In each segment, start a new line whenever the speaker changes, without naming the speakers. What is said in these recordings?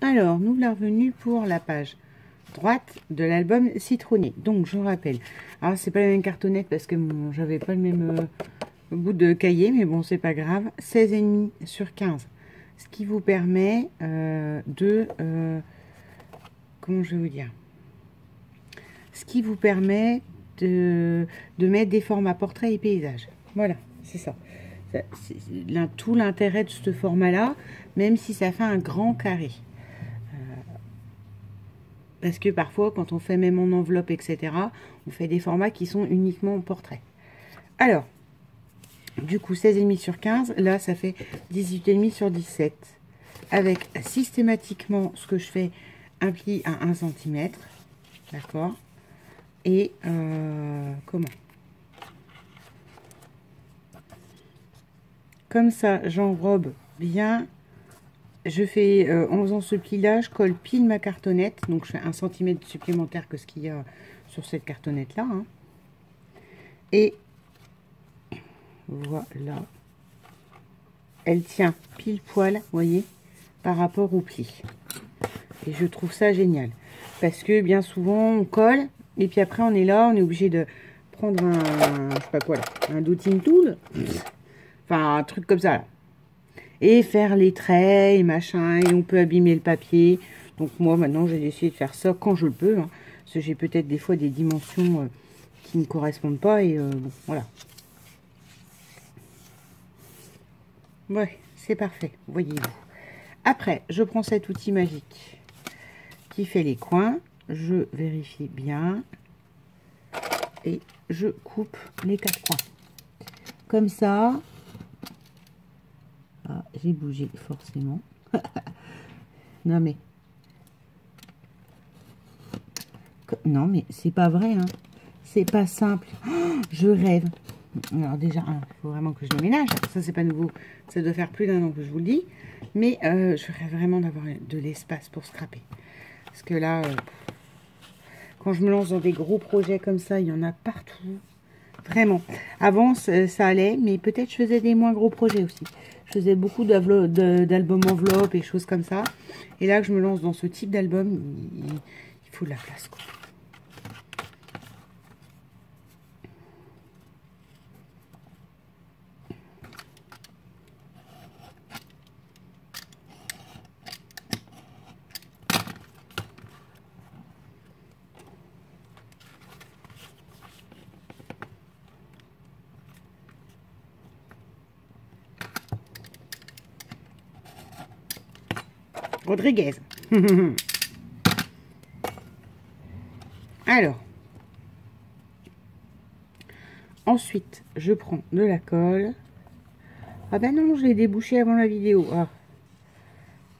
Alors, nous voilà revenus pour la page droite de l'album Citronné. Donc, je rappelle. Alors, c'est pas la même cartonnette parce que bon, j'avais pas le même bout de cahier, mais bon, c'est pas grave. 16,5 sur 15. Ce qui vous permet comment je vais vous dire? Ce qui vous permet de mettre des formats portrait et paysage. Voilà, c'est ça. C'est tout l'intérêt de ce format-là, même si ça fait un grand carré. Parce que parfois, quand on fait même en enveloppe, etc., on fait des formats qui sont uniquement en portrait. Alors, du coup, 16,5 sur 15, là, ça fait 18,5 sur 17. Avec systématiquement, ce que je fais, un pli à 1 cm. D'accord? Et comment? Comme ça, j'enrobe bien. Je fais, en faisant ce pli-là, je colle pile ma cartonnette. Donc, je fais 1 cm supplémentaire que ce qu'il y a sur cette cartonnette-là. Hein. Et voilà. Elle tient pile poil, vous voyez, par rapport au pli. Et je trouve ça génial. Parce que bien souvent, on colle. Et puis après, on est là, on est obligé de prendre je sais pas quoi là, un dotting tool. Enfin, un truc comme ça là. Et faire les traits et machin, et on peut abîmer le papier. Donc moi maintenant j'ai décidé de faire ça quand je le peux, hein, parce que j'ai peut-être des fois des dimensions qui ne correspondent pas, et bon, voilà. Ouais, c'est parfait, voyez-vous. Après, je prends cet outil magique qui fait les coins, je vérifie bien, et je coupe les 4 coins. Comme ça. Ah, j'ai bougé forcément. Non mais non mais c'est pas vrai, hein. C'est pas simple. Oh, je rêve. Alors déjà, il faut vraiment que je déménage. Ça c'est pas nouveau. Ça doit faire plus d'1 an que je vous le dis. Mais je rêve vraiment d'avoir de l'espace pour scraper. Parce que là, quand je me lance dans des gros projets comme ça, il y en a partout. Vraiment. Avant, ça allait, mais peut-être je faisais des moins gros projets aussi. Je faisais beaucoup d'albums enveloppes et choses comme ça. Et là que je me lance dans ce type d'album, il faut de la place, quoi. Rodriguez. Alors, ensuite, je prends de la colle. Ah ben non, je l'ai débouché avant la vidéo. Ah.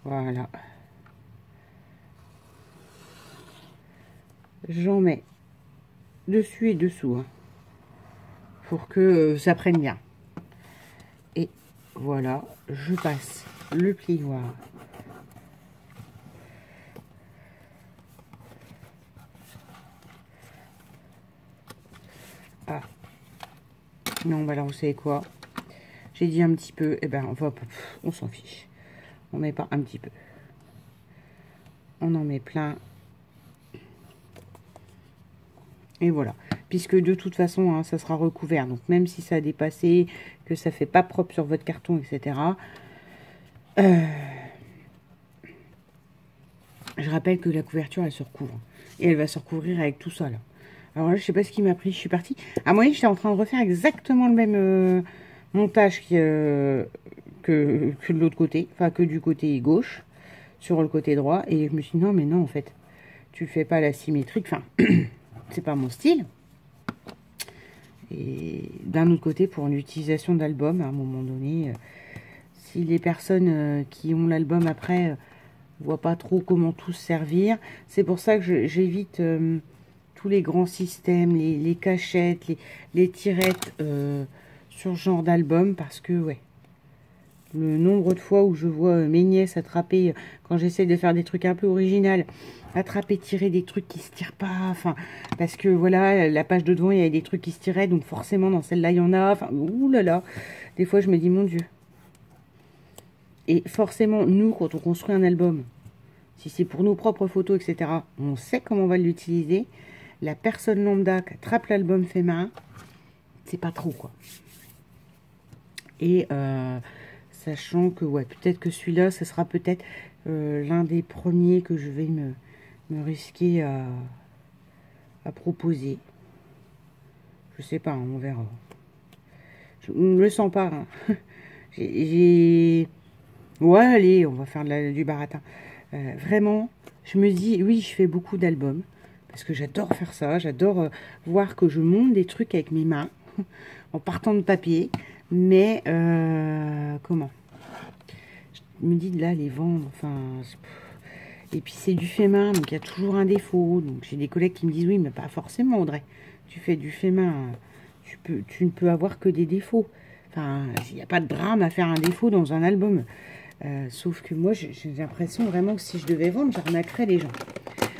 Voilà. J'en mets dessus et dessous, hein, pour que ça prenne bien. Et voilà, je passe le plioir. Ah. Non, bah alors vous savez quoi? J'ai dit un petit peu, et ben on s'en fiche. On met pas un petit peu. On en met plein. Et voilà. Puisque de toute façon, hein, ça sera recouvert. Donc même si ça a dépassé, que ça fait pas propre sur votre carton, etc. Je rappelle que la couverture, elle se recouvre. Et elle va se recouvrir avec tout ça, là. Alors là, je sais pas ce qui m'a pris, je suis partie. À moyen, j'étais en train de refaire exactement le même montage que de l'autre côté. Enfin, que du côté gauche, sur le côté droit. Et je me suis dit, non, mais non, en fait, tu fais pas la symétrique. Enfin, c'est pas mon style. Et d'un autre côté, pour une utilisation d'album, à un moment donné, si les personnes qui ont l'album après voient pas trop comment tout se servir, c'est pour ça que j'évite tous les grands systèmes, les cachettes, les tirettes sur ce genre d'album, parce que, ouais, le nombre de fois où je vois mes nièces attraper, quand j'essaie de faire des trucs un peu originaux, attraper, tirer des trucs qui se tirent pas, enfin, parce que voilà, la page de devant, il y a des trucs qui se tiraient, donc forcément dans celle-là, il y en a, enfin, oulala, des fois je me dis, mon Dieu. Et forcément, nous, quand on construit un album, Si c'est pour nos propres photos, etc., on sait comment on va l'utiliser. La personne lambda qui attrape l'album fait main, c'est pas trop, quoi. Et sachant que, ouais, peut-être que celui-là, ce sera peut-être l'un des premiers que je vais me risquer à proposer. Je sais pas, hein, on verra. Je ne le sens pas. Hein. Ouais, allez, on va faire du baratin. Vraiment, je me dis, oui, je fais beaucoup d'albums. Parce que j'adore faire ça. J'adore voir que je monte des trucs avec mes mains. En partant de papier. Mais, comment? Je me dis, de là, les vendre, enfin... Et puis, c'est du fait main, donc il y a toujours un défaut. Donc, j'ai des collègues qui me disent, oui, mais pas forcément, Audrey. Tu fais du fait main, tu ne peux avoir que des défauts. Enfin, il n'y a pas de drame à faire un défaut dans un album. Sauf que moi, j'ai l'impression vraiment que si je devais vendre, j'arnaquerais les gens.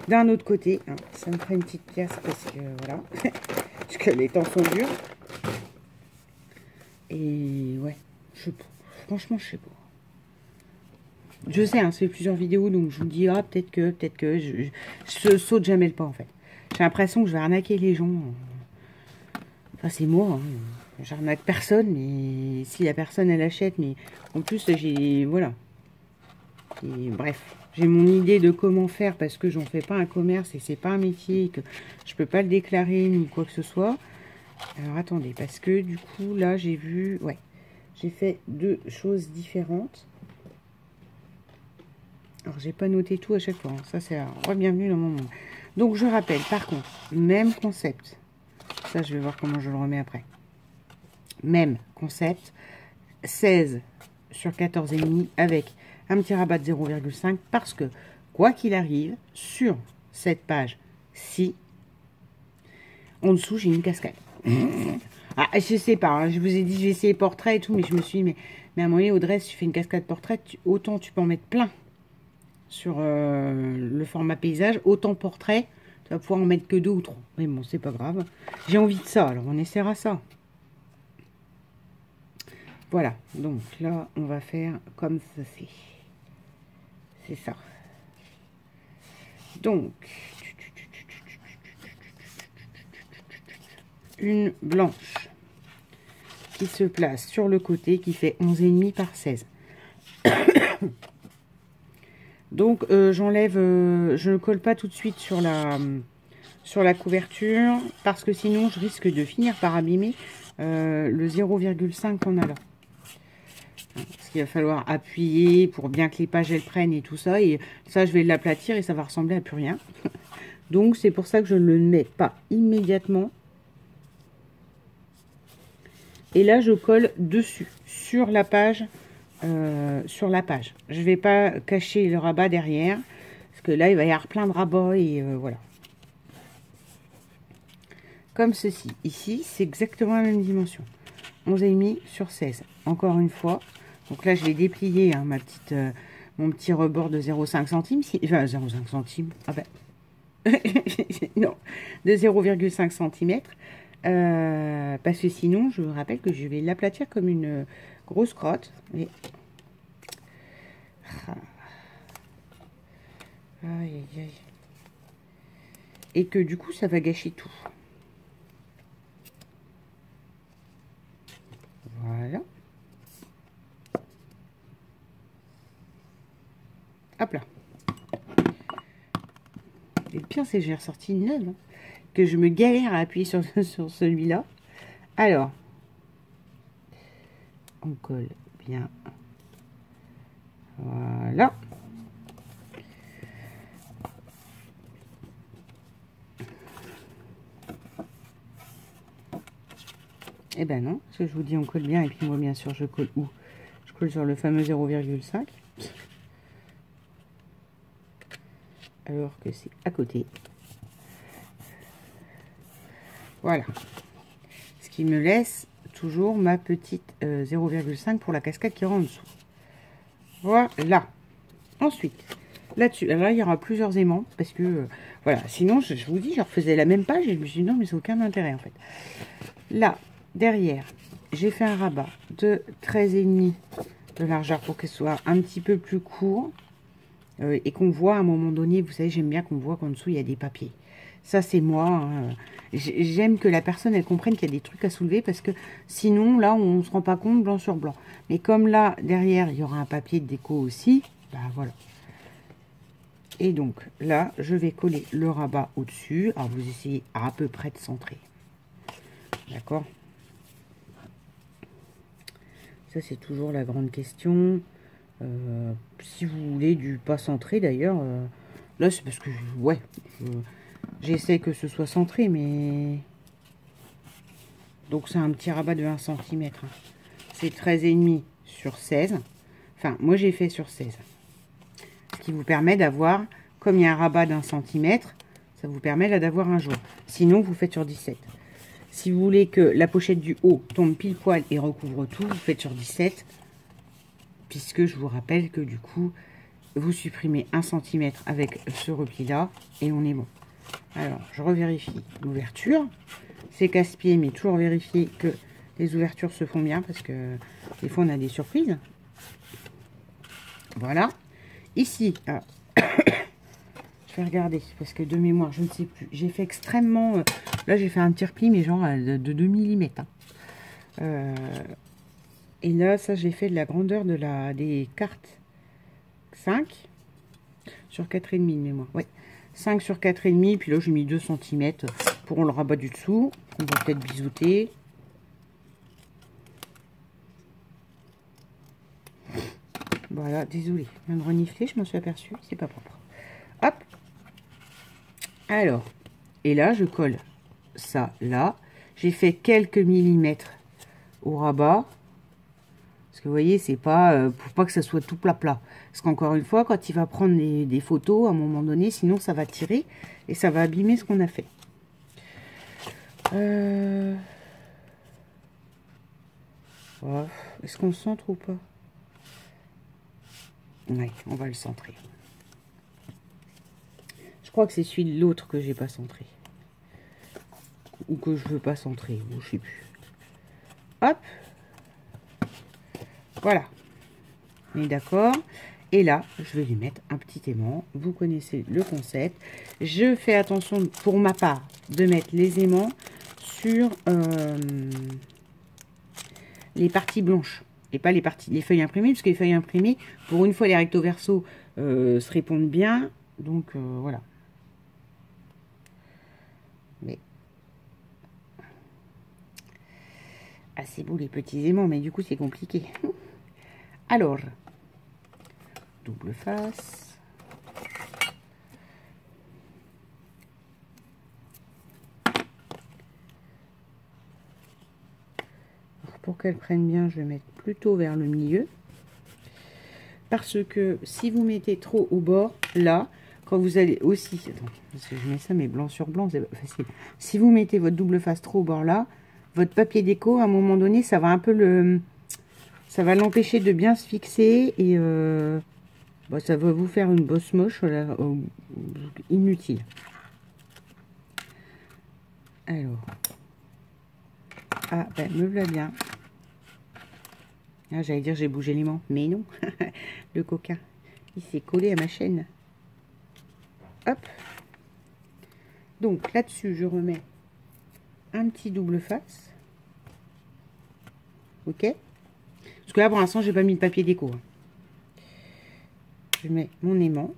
D'un autre côté, hein, ça me ferait une petite pièce parce que, voilà, parce que les temps sont durs. Et ouais, franchement, je sais pas. Je sais, hein, ça fait plusieurs vidéos, donc je vous dis, ah, peut-être que, je saute jamais le pas, en fait. J'ai l'impression que je vais arnaquer les gens. Enfin, c'est moi, hein. J'arnaque personne, mais si la personne, elle achète, mais en plus, voilà. Et, bref, j'ai mon idée de comment faire, parce que j'en fais pas un commerce, et c'est pas un métier, et que je peux pas le déclarer, ni quoi que ce soit. Alors, attendez, parce que, du coup, là, j'ai vu, ouais, j'ai fait deux choses différentes. Alors, j'ai pas noté tout à chaque fois. Hein. Ça, c'est re-bienvenue dans mon monde. Donc, je rappelle, par contre, même concept. Ça, je vais voir comment je le remets après. Même concept. 16 sur 14,5 avec un petit rabat de 0,5 parce que, quoi qu'il arrive, sur cette page-ci, en dessous, j'ai une cascade. Ah, je sais pas, hein, je vous ai dit, je vais essayer portrait et tout, mais je me suis dit, mais à un moment donné, Audrey, si tu fais une cascade portrait, autant tu peux en mettre plein sur le format paysage, autant portrait, tu vas pouvoir en mettre que 2 ou 3. Mais bon, c'est pas grave. J'ai envie de ça, alors on essaiera ça. Voilà, donc là, on va faire comme ceci. C'est ça. Donc, une blanche qui se place sur le côté, qui fait 11,5 par 16. Donc, j'enlève, je ne colle pas tout de suite sur la couverture, parce que sinon, je risque de finir par abîmer le 0,5 qu'on a là. Parce qu'il va falloir appuyer pour bien que les pages, elles prennent et tout ça. Et ça, je vais l'aplatir et ça va ressembler à plus rien. Donc, c'est pour ça que je ne le mets pas immédiatement. Et là, je colle dessus, sur la page. Je ne vais pas cacher le rabat derrière. Parce que là, il va y avoir plein de rabats et voilà. Comme ceci. Ici, c'est exactement la même dimension. 11,5 sur 16. Encore une fois. Donc là, je vais déplier hein, mon petit rebord de 0,5 centimes. Enfin, 0,5 centimes. Ah ben. Non. De 0,5 cm. Parce que sinon, je vous rappelle que je vais l'aplatir comme une grosse crotte. Et... Aïe, aïe. Et que du coup, ça va gâcher tout. Voilà. Hop là. Et le pire, c'est que j'ai ressorti une neuve. Hein, que je me galère à appuyer sur celui-là. Alors, on colle bien. Voilà. Eh ben non, parce que je vous dis on colle bien et puis moi bien sûr je colle où? Je colle sur le fameux 0,5. Alors que c'est à côté. Voilà. Ce qui me laisse toujours ma petite 0,5 pour la cascade qui rentre en dessous. Voilà. Ensuite, là-dessus, là il y aura plusieurs aimants parce que voilà, sinon je vous dis, je refaisais la même page et je me suis dit non mais c'est aucun intérêt en fait. Là, derrière, j'ai fait un rabat de 13,5 de largeur pour qu'il soit un petit peu plus court. et qu'on voit à un moment donné, vous savez, j'aime bien qu'on voit qu'en dessous, il y a des papiers. Ça, c'est moi. Hein. J'aime que la personne, elle comprenne qu'il y a des trucs à soulever parce que sinon, là, on ne se rend pas compte blanc sur blanc. Mais comme là, derrière, il y aura un papier de déco aussi, bah voilà. Et donc, là, je vais coller le rabat au-dessus. Alors, vous essayez à peu près de centrer. D'accord? Ça, c'est toujours la grande question. Si vous voulez du pas centré, d'ailleurs, là, c'est parce que, ouais, j'essaie que ce soit centré, mais... Donc, c'est un petit rabat de 1 cm. Hein. C'est 13,5 sur 16. Enfin, moi, j'ai fait sur 16. Ce qui vous permet d'avoir, comme il y a un rabat d'1 cm, ça vous permet là d'avoir un jour. Sinon, vous faites sur 17. Si vous voulez que la pochette du haut tombe pile poil et recouvre tout, vous faites sur 17. Puisque je vous rappelle que du coup, vous supprimez 1 cm avec ce repli-là et on est bon. Alors, je revérifie l'ouverture. C'est casse-pied, mais toujours vérifier que les ouvertures se font bien parce que des fois, on a des surprises. Voilà. Ici, alors, je vais regarder parce que de mémoire, je ne sais plus. J'ai fait extrêmement... là, j'ai fait un petit repli, mais genre de 2 mm. Hein. Et là, ça, j'ai fait de la grandeur des cartes 5 sur 4,5 de mémoire. Ouais, 5 sur 4,5. Puis là, j'ai mis 2 cm pour le rabat du dessous. On va peut-être bisouter. Voilà, désolé. Je viens de renifler, je m'en suis aperçue. C'est pas propre. Hop. Alors, et là, je colle ça là. J'ai fait quelques millimètres au rabat. Parce que vous voyez, c'est pas pour pas que ça soit tout plat. Parce qu'encore une fois, quand il va prendre des photos, à un moment donné, sinon ça va tirer et ça va abîmer ce qu'on a fait. Oh, est-ce qu'on le centre ou pas? Oui, on va le centrer. Je crois que c'est celui de l'autre que j'ai pas centré. Ou que je veux pas centrer, ou je sais plus. Hop. Voilà. On est d'accord. Et là, je vais lui mettre un petit aimant. Vous connaissez le concept. Je fais attention, pour ma part, de mettre les aimants sur les parties blanches. Et pas les feuilles imprimées, parce que les feuilles imprimées, pour une fois, les recto verso se répondent bien. Donc, voilà. Mais... ah, c'est beau les petits aimants, mais du coup, c'est compliqué. Alors, double face. Alors, pour qu'elle prenne bien, je vais mettre plutôt vers le milieu. Parce que si vous mettez trop au bord, là, quand vous allez aussi... attends, parce que je mets ça, mais blanc sur blanc, c'est facile. Si vous mettez votre double face trop au bord là, votre papier déco, à un moment donné, ça va un peu le... ça va l'empêcher de bien se fixer et bah, ça va vous faire une bosse moche là, inutile. Alors, ah ben me voilà bien. Ah, j'allais dire j'ai bougé l'aimant, mais non, le coquin, il s'est collé à ma chaîne. Hop. Donc là-dessus, je remets un petit double face. Ok. Parce que là, pour l'instant, j'ai pas mis de papier déco. Hein. Je mets mon aimant.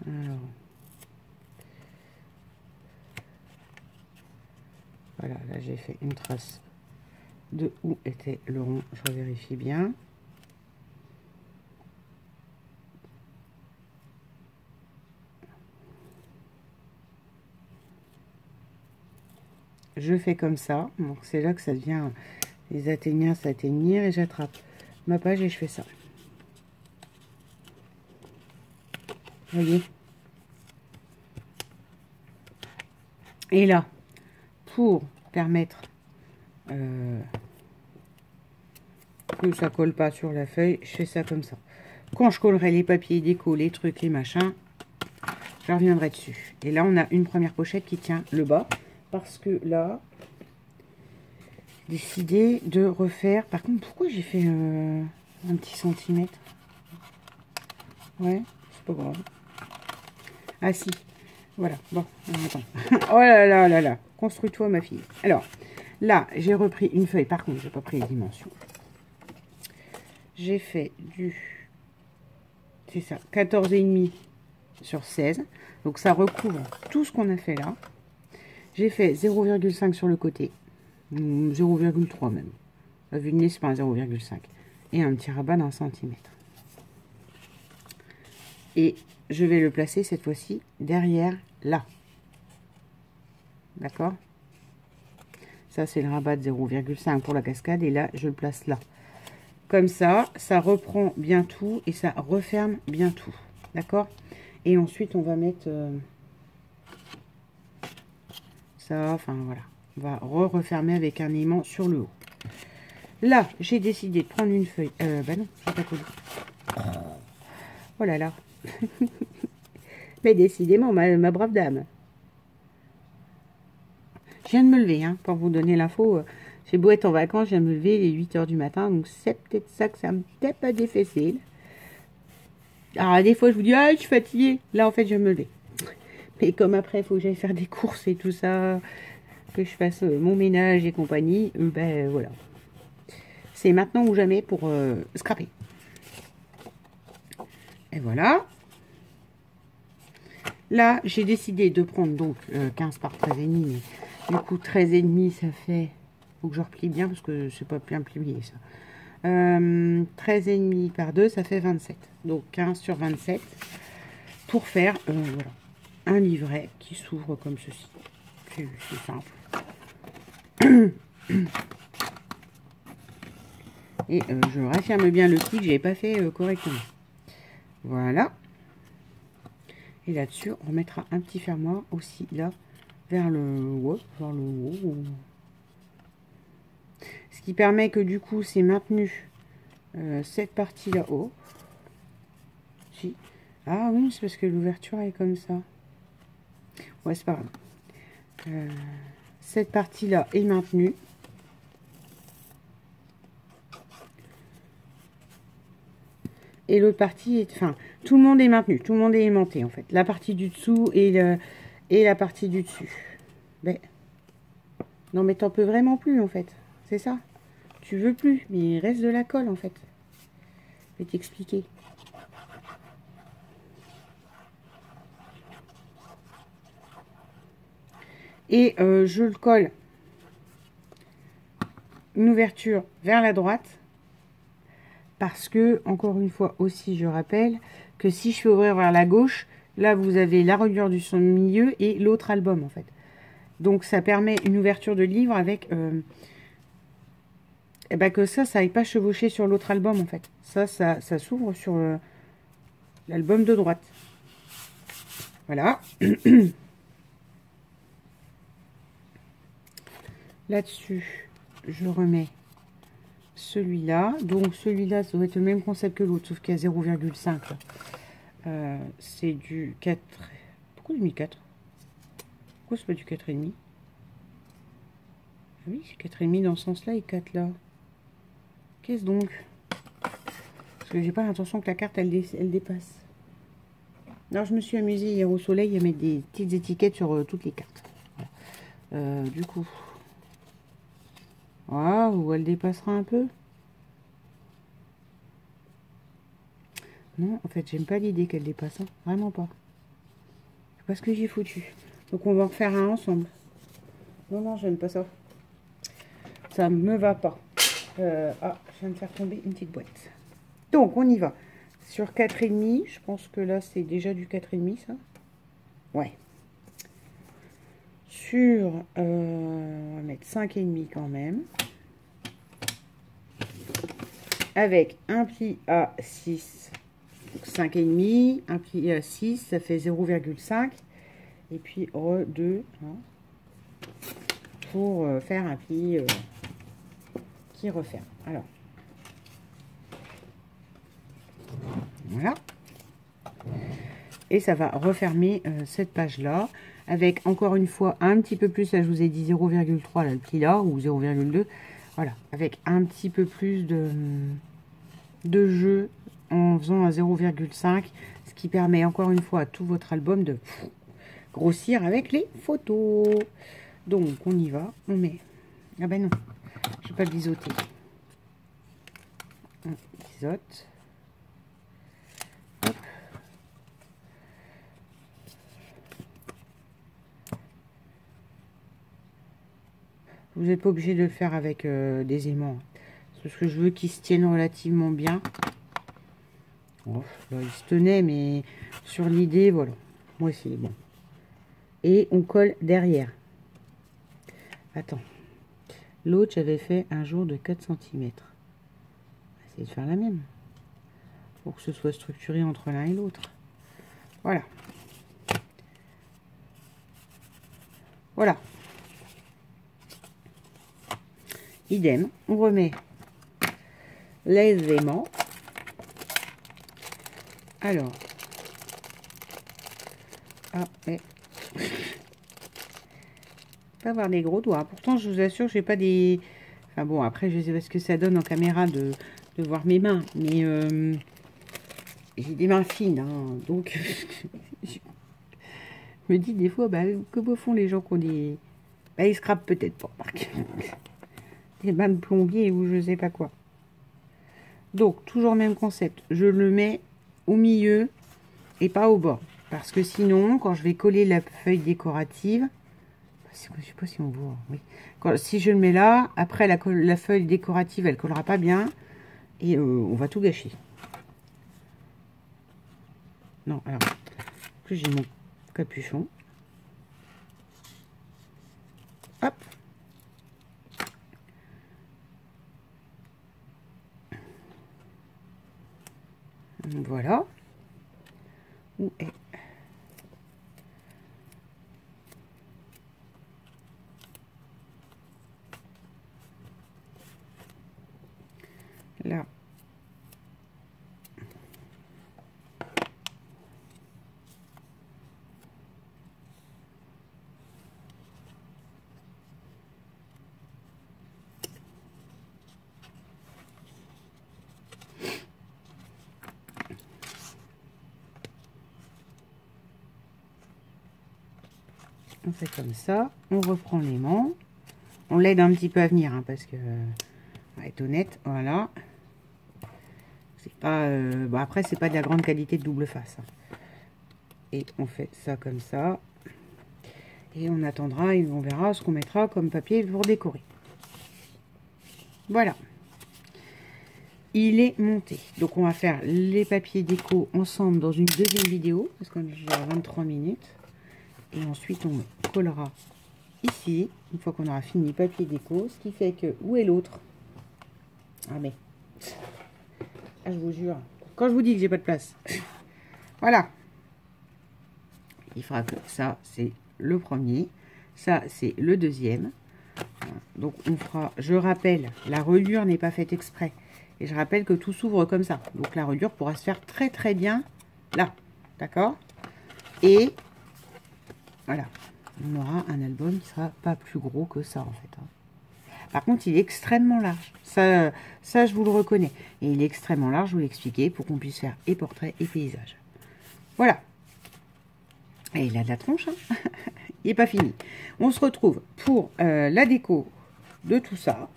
Alors. Voilà, là, j'ai fait une trace de où était le rond. Je vérifie bien. Je fais comme ça. Donc, c'est là que ça devient les atteignants s'atteignir et j'attrape ma page et je fais ça. Vous voyez? Et là, pour permettre que ça colle pas sur la feuille, je fais ça comme ça. Quand je collerai les papiers déco, les trucs, les machins, je reviendrai dessus. Et là, on a une première pochette qui tient le bas. Parce que là, décidé de refaire. Par contre, pourquoi j'ai fait un petit centimètre? Ouais, c'est pas grave. Ah si, voilà. Bon, attends. Oh là là là là. Construis-toi, ma fille. Alors, là, j'ai repris une feuille. Par contre, j'ai pas pris les dimensions. J'ai fait du... C'est ça, 14,5 sur 16. Donc, ça recouvre tout ce qu'on a fait là. J'ai fait 0,5 sur le côté. 0,3 même. La vue de nez, c'est pas un 0,5. Et un petit rabat d'un centimètre. Et je vais le placer cette fois-ci derrière là. D'accord? Ça, c'est le rabat de 0,5 pour la cascade. Et là, je le place là. Comme ça, ça reprend bien tout et ça referme bien tout. D'accord? Et ensuite, on va mettre ça. Enfin, voilà. On va refermer avec un aimant sur le haut. Là, j'ai décidé de prendre une feuille. Bah non, j'ai pas collé. Oh là là. Mais décidément, ma brave dame. Je viens de me lever, hein, pour vous donner l'info. J'ai beau être en vacances, je viens de me lever, il est 8 h du matin. Donc, c'est peut-être ça que ça me tape à des fessiers. Alors, des fois, je vous dis, ah, je suis fatiguée. Là, en fait, je viens de me lever. Mais comme après, il faut que j'aille faire des courses et tout ça, que je fasse mon ménage et compagnie, ben voilà. C'est maintenant ou jamais pour scraper. Et voilà. Là, j'ai décidé de prendre donc 15 par 13,5. Mais du coup, 13,5, ça fait... Faut que je replie bien parce que c'est pas bien plié ça. 13,5 par 2, ça fait 27. Donc 15 sur 27 pour faire voilà, un livret qui s'ouvre comme ceci. C'est simple. Et je réaffirme bien le pli que je n'ai pas fait correctement. Voilà. Et là-dessus, on mettra un petit fermoir aussi là, vers le haut. Ce qui permet que du coup, c'est maintenu cette partie là-haut. Si. Ah oui, c'est parce que l'ouverture est comme ça. Ouais, c'est pas grave. Cette partie-là est maintenue. Et l'autre partie est... Enfin, tout le monde est maintenu. Tout le monde est aimanté, en fait. La partie du dessous et la partie du dessus. Ben, non, mais t'en peux vraiment plus, en fait. C'est ça. Tu veux plus. Mais il reste de la colle, en fait. Je vais t'expliquer. Et je le colle. Une ouverture vers la droite. Parce que, encore une fois aussi, je rappelle que si je fais ouvrir vers la gauche, là, vous avez la reliure du son milieu et l'autre album, en fait. Donc, ça permet une ouverture de livre avec... eh ben, que ça n'aille pas chevaucher sur l'autre album, en fait. Ça s'ouvre sur l'album de droite. Voilà. Là-dessus, je remets celui-là. Donc, celui-là, ça doit être le même concept que l'autre, sauf qu'il y a 0,5. C'est du 4... Pourquoi j'ai mis 4? Pourquoi c'est pas du 4,5? Oui, c'est 4,5 dans ce sens-là et 4 là. Qu'est-ce donc? Parce que j'ai pas l'intention que la carte, elle dépasse. Alors, je me suis amusée hier au soleil à mettre des petites étiquettes sur toutes les cartes. Voilà. Du coup... Waouh, elle dépassera un peu. Non, en fait, j'aime pas l'idée qu'elle dépasse. Hein. Vraiment pas. C'est pas ce que j'ai foutu. Donc, on va en refaire un ensemble. Non, non, j'aime pas ça. Ça me va pas. Ah, je viens de faire tomber une petite boîte. Donc, on y va. Sur 4,5. Je pense que là, c'est déjà du 4,5, ça. Ouais. Sur... on va mettre 5,5 quand même. Avec un pli à 6. 5,5, un pli à 6, ça fait 0,5. Et puis 2 hein, pour faire un pli qui referme. Alors, voilà. Et ça va refermer cette page-là. avec encore une fois un petit peu plus, là je vous ai dit 0,3 là le pli là, ou 0,2, voilà, avec un petit peu plus de jeu en faisant un 0,5, ce qui permet encore une fois à tout votre album de grossir avec les photos. Donc on y va, on met, ah ben non, je vais pas biseauter, on biseaute. Hop. Vous n'êtes pas obligé de le faire avec des aimants. Parce que je veux qu'ils se tiennent relativement bien. Oh, là, il se tenait, mais sur l'idée, voilà. Moi aussi, bon. Et on colle derrière. Attends. L'autre, j'avais fait un jour de 4 cm. On va essayer de faire la même. Pour que ce soit structuré entre l'un et l'autre. Voilà. Voilà. Idem, on remet les aimants. Alors, pas avoir des gros doigts. Pourtant, je vous assure, j'ai pas des. Enfin bon, après, je sais pas ce que ça donne en caméra de voir mes mains, mais j'ai des mains fines, hein, donc je me dis des fois, bah, comment font les gens qui ont des. Bah, ils scrapent peut-être pas, Marc. Des mains de plombier ou je sais pas quoi. Donc, toujours le même concept. Je le mets au milieu et pas au bord. Parce que sinon, quand je vais coller la feuille décorative, je sais pas si on voit, oui. Si je le mets là, après la feuille décorative, elle collera pas bien et on va tout gâcher. Non, alors, en plus j'ai mon capuchon. Hop. Voilà. Où est là? On fait comme ça, on reprend l'aimant, on l'aide un petit peu à venir, hein, parce que, on va être honnête, voilà. C'est pas, bon après c'est pas de la grande qualité de double face. Hein. Et on fait ça comme ça, et on attendra et on verra ce qu'on mettra comme papier pour décorer. Voilà. Il est monté. Donc on va faire les papiers déco ensemble dans une deuxième vidéo, parce qu'on est déjà à 23 minutes. Et ensuite, on collera ici, une fois qu'on aura fini papier déco, ce qui fait que, où est l'autre? Ah mais, ah, je vous jure, quand je vous dis que j'ai pas de place, voilà. Il fera que ça, c'est le premier, ça, c'est le deuxième. Donc, on fera, je rappelle, la reliure n'est pas faite exprès. Et je rappelle que tout s'ouvre comme ça. Donc, la reliure pourra se faire très très bien là, d'accord? Et voilà, on aura un album qui sera pas plus gros que ça en fait. Par contre, il est extrêmement large. Ça, je vous le reconnais. Et il est extrêmement large, je vous l'expliquais, pour qu'on puisse faire et portrait et paysage. Voilà. Et il a de la tronche. Hein. Il n'est pas fini. On se retrouve pour la déco de tout ça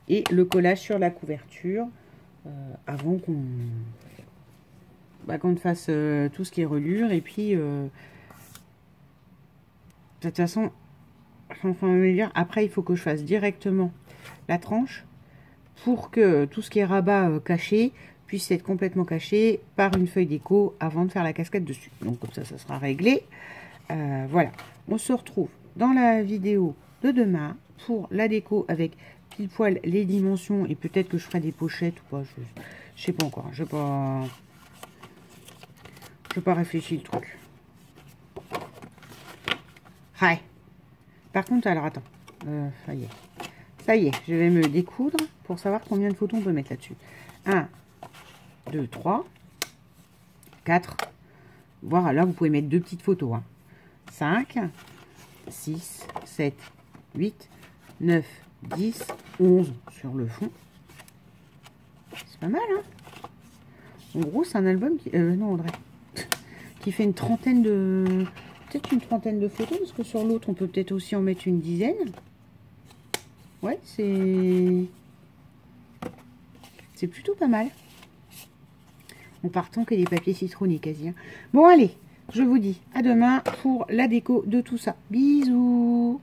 et le collage sur la couverture avant qu'on fasse tout ce qui est reliure et puis. De toute façon, après, il faut que je fasse directement la tranche pour que tout ce qui est rabat caché puisse être complètement caché par une feuille déco avant de faire la casquette dessus. Donc, comme ça sera réglé. Voilà. On se retrouve dans la vidéo de demain pour la déco avec pile poil les dimensions et peut-être que je ferai des pochettes ou pas. Je sais pas encore. Je n'ai pas réfléchi le truc. Ouais. Par contre, alors attends, ça y est, je vais me découdre pour savoir combien de photos on peut mettre là-dessus. 1, 2, 3, 4, voire là vous pouvez mettre 2 petites photos. Hein. 5, 6, 7, 8, 9, 10, 11 sur le fond. C'est pas mal, hein? En gros, c'est un album qui... non, Audrey. Qui fait une trentaine de... Peut-être une trentaine de photos, parce que sur l'autre, on peut peut-être aussi en mettre une dizaine. Ouais, c'est plutôt pas mal. En partant que des papiers citronnés, quasi. Hein. Bon, allez, je vous dis à demain pour la déco de tout ça. Bisous!